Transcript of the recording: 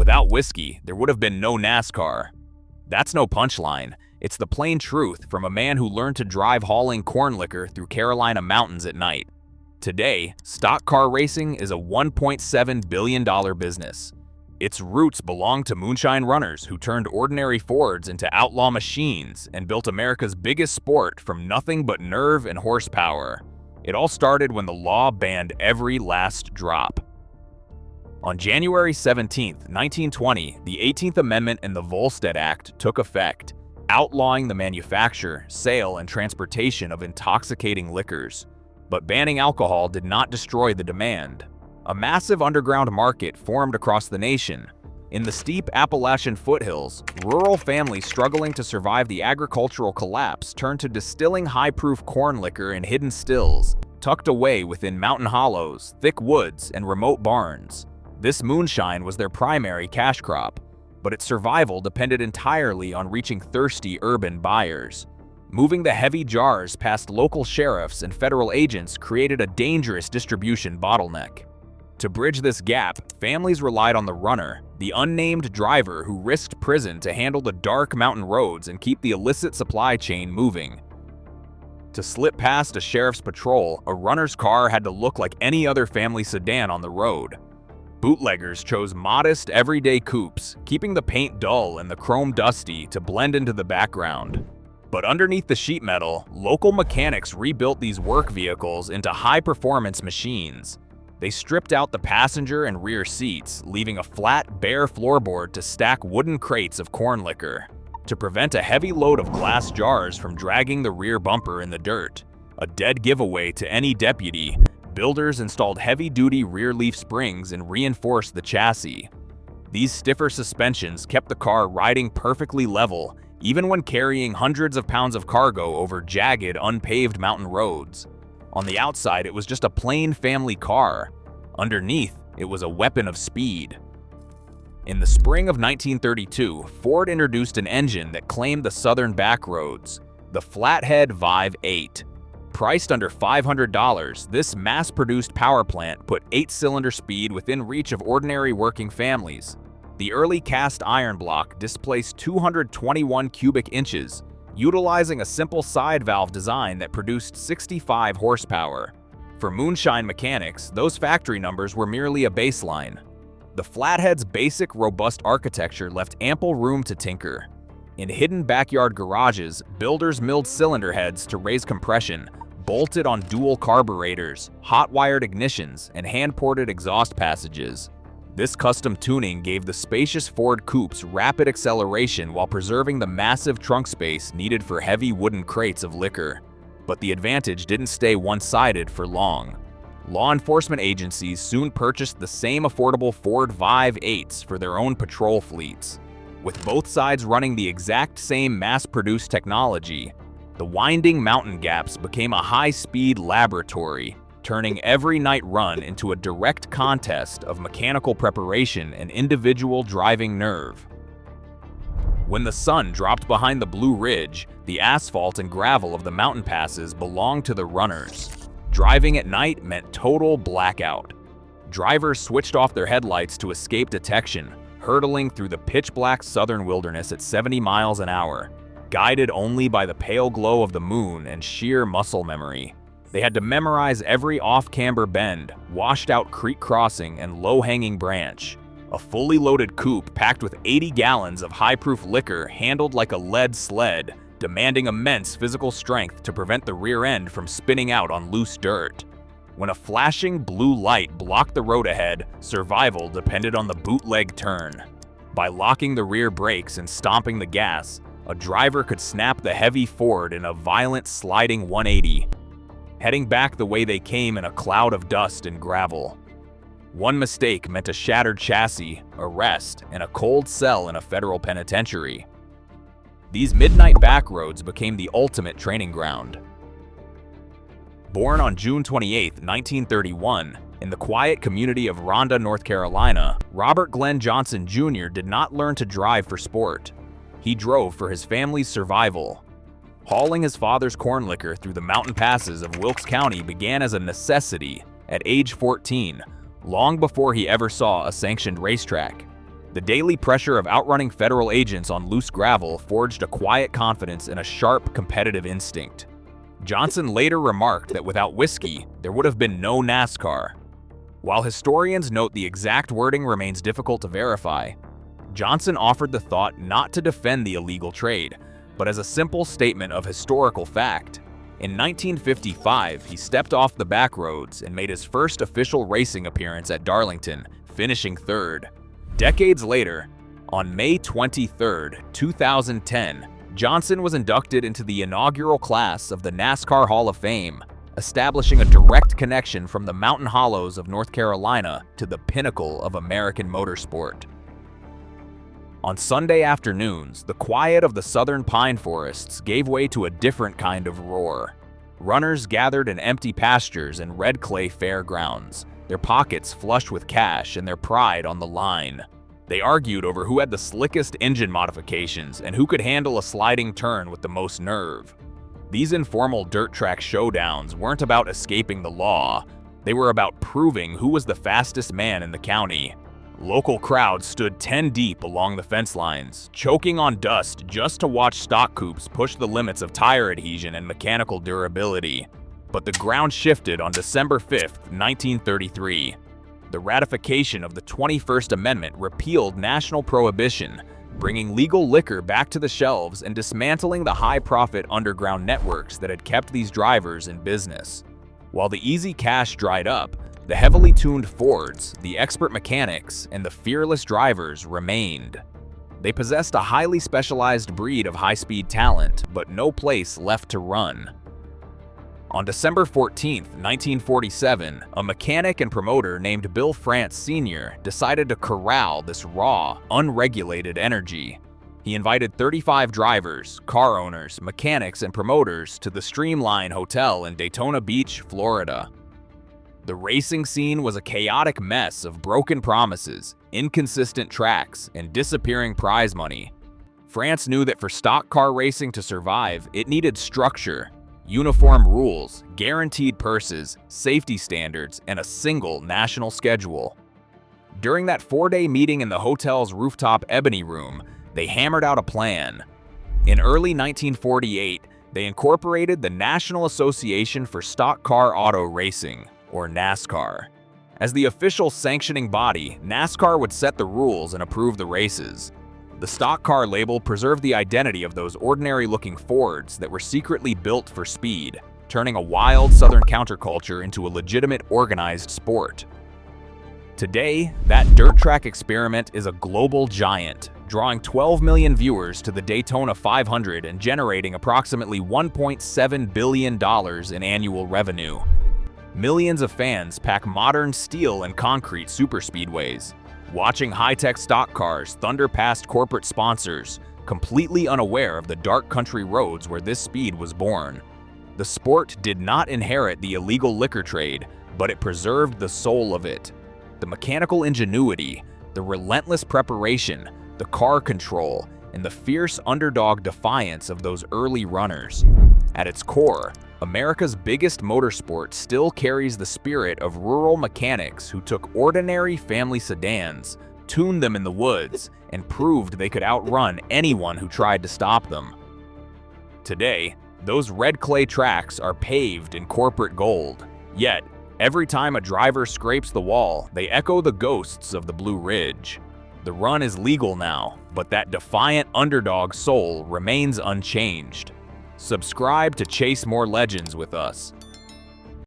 Without whiskey, there would have been no NASCAR. That's no punchline. It's the plain truth from a man who learned to drive hauling corn liquor through Carolina mountains at night. Today, stock car racing is a $1.7 billion business. Its roots belong to moonshine runners who turned ordinary Fords into outlaw machines and built America's biggest sport from nothing but nerve and horsepower. It all started when the law banned every last drop. On January 17, 1920, the 18th Amendment in the Volstead Act took effect, outlawing the manufacture, sale, and transportation of intoxicating liquors. But banning alcohol did not destroy the demand. A massive underground market formed across the nation. In the steep Appalachian foothills, rural families struggling to survive the agricultural collapse turned to distilling high-proof corn liquor in hidden stills, tucked away within mountain hollows, thick woods, and remote barns. This moonshine was their primary cash crop, but its survival depended entirely on reaching thirsty urban buyers. Moving the heavy jars past local sheriffs and federal agents created a dangerous distribution bottleneck. To bridge this gap, families relied on the runner, the unnamed driver who risked prison to handle the dark mountain roads and keep the illicit supply chain moving. To slip past a sheriff's patrol, a runner's car had to look like any other family sedan on the road. Bootleggers chose modest, everyday coupes, keeping the paint dull and the chrome dusty to blend into the background. But underneath the sheet metal, local mechanics rebuilt these work vehicles into high-performance machines. They stripped out the passenger and rear seats, leaving a flat, bare floorboard to stack wooden crates of corn liquor. To prevent a heavy load of glass jars from dragging the rear bumper in the dirt, a dead giveaway to any deputy, builders installed heavy-duty rear leaf springs and reinforced the chassis. These stiffer suspensions kept the car riding perfectly level, even when carrying hundreds of pounds of cargo over jagged, unpaved mountain roads. On the outside, it was just a plain family car. Underneath, it was a weapon of speed. In the spring of 1932, Ford introduced an engine that claimed the southern backroads, the Flathead V8. Priced under $500, this mass-produced power plant put 8-cylinder speed within reach of ordinary working families. The early cast iron block displaced 221 cubic inches, utilizing a simple side valve design that produced 65 horsepower. For moonshine mechanics, those factory numbers were merely a baseline. The Flathead's basic, robust architecture left ample room to tinker. In hidden backyard garages, builders milled cylinder heads to raise compression, bolted on dual carburetors, hot-wired ignitions, and hand-ported exhaust passages. This custom tuning gave the spacious Ford coupes rapid acceleration while preserving the massive trunk space needed for heavy wooden crates of liquor. But the advantage didn't stay one-sided for long. Law enforcement agencies soon purchased the same affordable Ford V8s for their own patrol fleets. With both sides running the exact same mass-produced technology, the winding mountain gaps became a high-speed laboratory, turning every night run into a direct contest of mechanical preparation and individual driving nerve. When the sun dropped behind the Blue Ridge, the asphalt and gravel of the mountain passes belonged to the runners. Driving at night meant total blackout. Drivers switched off their headlights to escape detection, hurtling through the pitch-black southern wilderness at 70 miles an hour, guided only by the pale glow of the moon and sheer muscle memory. They had to memorize every off-camber bend, washed-out creek crossing, and low-hanging branch. A fully loaded coupe packed with 80 gallons of high-proof liquor handled like a lead sled, demanding immense physical strength to prevent the rear end from spinning out on loose dirt. When a flashing blue light blocked the road ahead, survival depended on the bootleg turn. By locking the rear brakes and stomping the gas, a driver could snap the heavy Ford in a violent sliding 180, heading back the way they came in a cloud of dust and gravel. One mistake meant a shattered chassis, arrest, and a cold cell in a federal penitentiary. These midnight backroads became the ultimate training ground. Born on June 28, 1931, in the quiet community of Ronda, North Carolina, Robert Glenn Johnson Jr. did not learn to drive for sport. He drove for his family's survival. Hauling his father's corn liquor through the mountain passes of Wilkes County began as a necessity at age 14, long before he ever saw a sanctioned racetrack. The daily pressure of outrunning federal agents on loose gravel forged a quiet confidence and a sharp competitive instinct. Johnson later remarked that without whiskey, there would have been no NASCAR. While historians note the exact wording remains difficult to verify, Johnson offered the thought not to defend the illegal trade, but as a simple statement of historical fact. In 1955, he stepped off the back roads and made his first official racing appearance at Darlington, finishing third. Decades later, on May 23, 2010, Johnson was inducted into the inaugural class of the NASCAR Hall of Fame, establishing a direct connection from the mountain hollows of North Carolina to the pinnacle of American motorsport. On Sunday afternoons, the quiet of the southern pine forests gave way to a different kind of roar. Runners gathered in empty pastures and red clay fairgrounds, their pockets flush with cash and their pride on the line. They argued over who had the slickest engine modifications and who could handle a sliding turn with the most nerve. These informal dirt track showdowns weren't about escaping the law. They were about proving who was the fastest man in the county. Local crowds stood 10 deep along the fence lines, choking on dust just to watch stock coupes push the limits of tire adhesion and mechanical durability. But the ground shifted on December 5, 1933. The ratification of the 21st Amendment repealed national prohibition, bringing legal liquor back to the shelves and dismantling the high-profit underground networks that had kept these drivers in business. While the easy cash dried up, the heavily tuned Fords, the expert mechanics, and the fearless drivers remained. They possessed a highly specialized breed of high-speed talent, but no place left to run. On December 14, 1947, a mechanic and promoter named Bill France Sr. decided to corral this raw, unregulated energy. He invited 35 drivers, car owners, mechanics, and promoters to the Streamline Hotel in Daytona Beach, Florida. The racing scene was a chaotic mess of broken promises, inconsistent tracks, and disappearing prize money. France knew that for stock car racing to survive, it needed structure, uniform rules, guaranteed purses, safety standards, and a single national schedule. During that 4-day meeting in the hotel's rooftop ebony room, they hammered out a plan. In early 1948, they incorporated the National Association for Stock Car Auto Racing, or NASCAR. As the official sanctioning body, NASCAR would set the rules and approve the races. The stock car label preserved the identity of those ordinary-looking Fords that were secretly built for speed, turning a wild southern counterculture into a legitimate organized sport. Today, that dirt track experiment is a global giant, drawing 12 million viewers to the Daytona 500 and generating approximately $1.7 billion in annual revenue. Millions of fans pack modern steel and concrete superspeedways, watching high-tech stock cars thunder past corporate sponsors, completely unaware of the dark country roads where this speed was born. The sport did not inherit the illegal liquor trade, but it preserved the soul of it. The mechanical ingenuity, the relentless preparation, the car control, and the fierce underdog defiance of those early runners. At its core, America's biggest motorsport still carries the spirit of rural mechanics who took ordinary family sedans, tuned them in the woods, and proved they could outrun anyone who tried to stop them. Today, those red clay tracks are paved in corporate gold. Yet, every time a driver scrapes the wall, they echo the ghosts of the Blue Ridge. The run is legal now, but that defiant underdog soul remains unchanged. Subscribe to chase more legends with us.